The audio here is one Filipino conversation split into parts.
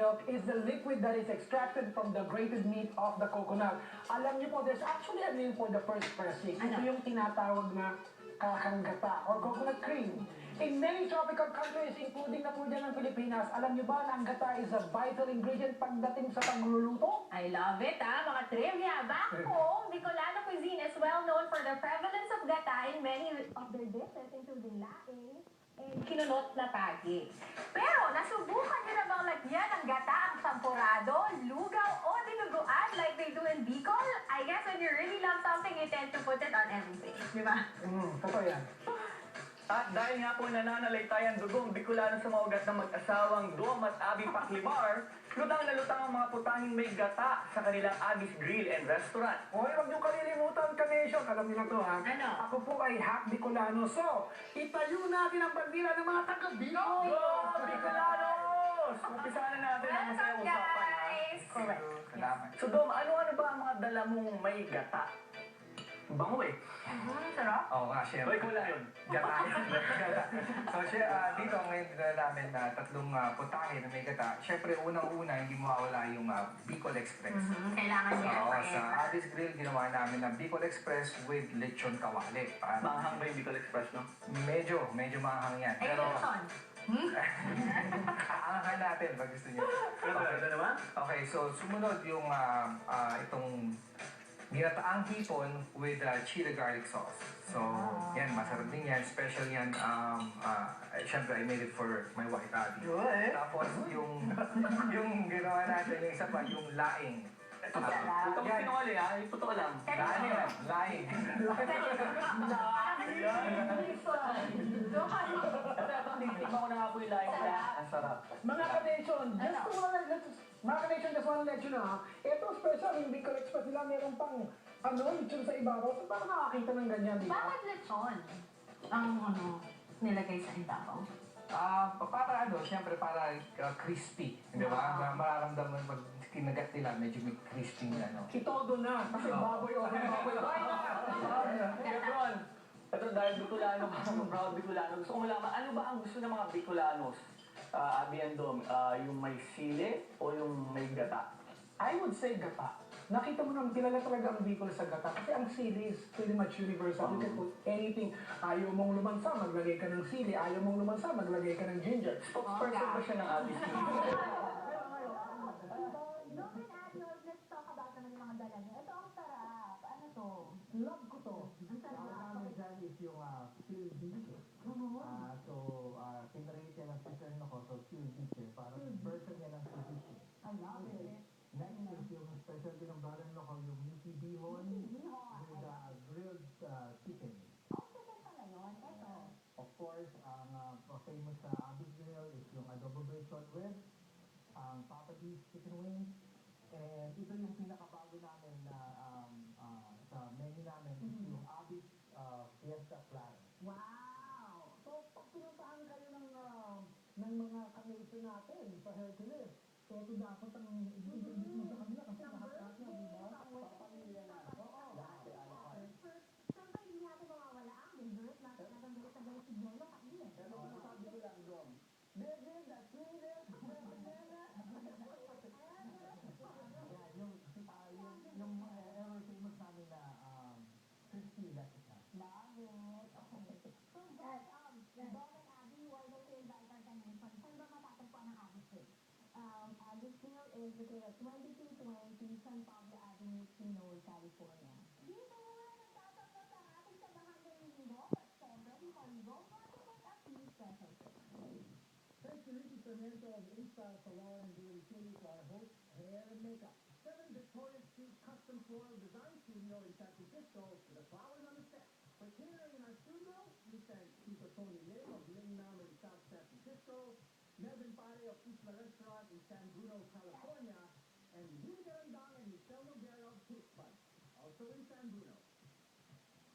milk is the liquid that is extracted from the grated meat of the coconut. Alam niyo po, there's actually a name for the first pressing. Ito yung tinatawag na kakanggata or coconut cream. In many tropical countries, including na po dyan ng Pilipinas, alam niyo ba na ang gata is a vital ingredient pagdating sa pagluluto? I love it, mga trivia. Back home, Bicolano cuisine is well known for the prevalence of gata in many of their dishes, including laing and kinunot na tagi. Pero, nasubukan niyo na bang lagyan ng gata ang sampurado, lugaw, o dinuguan like they do in Bicol? I guess when you really love something, you tend to put it on everything. Di ba? Totoo yan. At dahil nga po nananalaytayan dugong Bicolano sa maugat ng mag-asawang Dom at Abby Paclimar, lutang na lutang ang mga putahing may gata sa kanilang Abby's Grill and Restaurant. Hoy, huwag niyo kalilimutan, Kanation. Alam niyo na to, ha? Ano? Ako po ay half Bicolano. So, itayo natin ang bandila ng mga taga-Bicol! Go! Bicolanos! Umpisa na natin ang masayang Welcome, usapan, ha? guys! Correct. Salamat. So, Dom, ano-ano ba ang mga dala mong may gata? Bango eh. Sarap. Oo nga, syempre. Hoy, wala yun. Gata. So, dito ngayon dinala namin na tatlong putahe na may gata. Syempre, unang-una, hindi mawawala yung Bicol Express. Kailangan niya. Oo, sa Abby's Grill, ginawa namin ng Bicol Express with lechon kawali. Mahang ba yung Bicol Express, no? Medyo mahang yan. Ay, Pero, Wilson. aangahan natin pag gusto niyo. Ano naman? Okay, so sumunod yung itong ginataang hipon with chili garlic sauce. So, yan, masarap din yan. Special yan. Syempre, I made it for my wife, Abby. Tapos, yung ginawa natin, yung isa pa, yung laing. Huwag kang sinungaling, ha? Yung totoo lang. Laing yan, laing. Titikman ko na nga po yung laing nila. Ang sarap. Mga Kanation, just wanna let you know, ha? Ito, special, yung Bicol Express nila, meron pang, lechon sa ibabaw. So, paano nakakita ng ganyan, di ba? Bakit lechon? Ang nilagay sa ibabaw. Para syempre para crispy. Di ba? Mararamdaman pag kinagat nila, medyo may crispy na, no? Itodo na, kasi baboy o baboy. Lebron, ito dahil Bicolano ka, proud Bicolano. Gusto ko malaman, ano ba ang gusto ng mga Bicolanos? Abby and Dom, yung may sili o yung may gata? I would say gata. Nakita mo nang kilala talaga ang Bicol sa gata kasi ang sili is pretty much universal. You can put anything. Ayaw mong lumansa, maglagay ka ng sili. Ayaw mong lumansa, maglagay ka ng ginger. Spokesperson ba siya ng Abby's Grill? Dom and Abby, let's talk about naman yung mga dala niyo. Ito ang sarap. Ano to? Love ko to. Ang sarap. namin dyan is yung field beach. Pinarate yan ang pattern ako, so field beach eh. Parang version yan ng ceviche. I love it. Next is yung specialty ng brother-in-law ko, yung Mickey Bihon with grilled chicken. Chicken pala yun. Ito. Of course, ang famous sa Abby's Grill is yung adobo braised short ribs, ang Papa D's chicken wings, and ito yung pinakabago namin na sa menu namin is yung Abby's Fiesta Platter. Wow. So, pag pinuntahan kayo ng mga kanation natin sa Hercules, so ito dapat ang ibig mo sa kanila kasi lahat-lahat na, di ba? Papamilya na. Oo. Siyempre, hindi natin mawawala ang dessert. Natin dito sa Galit Sigelo, kainin. Pero masasabi ko lang, Dom, Bebenda, Twitter, Bebenda. Yung ever famous namin na crispy leche. Love it. Okay. So, guys, Dom and Abby, why don't you invite our convention? Saan ba matatagpuan ang Abby's Grill? Abby's Grill is located at 2220 San Pablo Avenue, Pinole, California. Dito muna nagtatapos ang ating samahan ngayong linggo at sobrang haligo para at least special. Thanks to Ricky Sarmiento of InStyle Salon and Beauty Clinic, our host, Hair and Makeup. 7 Victoria Street Custom Floral Design Studio in San Francisco with the flowers on the set. For catering in our studio, we thank Tito Tony Lim of Lim Nam in South San Francisco, Melvin Pare of Isla Restaurant in San Bruno, California, and Willie Garandang and Michelle Noguera of Tooth Punch, also in San Bruno.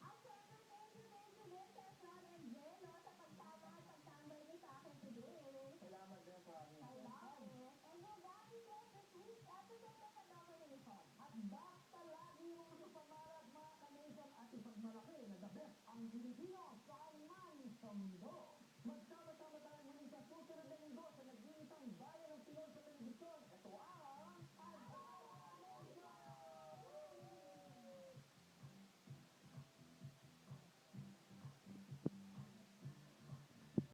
At syempre, thank you, Chef Ron and Jello sa pagtama at pagtambay niyo sa akin today. Salamat din sa amin. I love it. And we'll wrap this up this week's episode of Kadama Nation. At basta lagi yung ipamalat mga kanation at ipagmalaki na the best ang Pilipino sa mga mundo.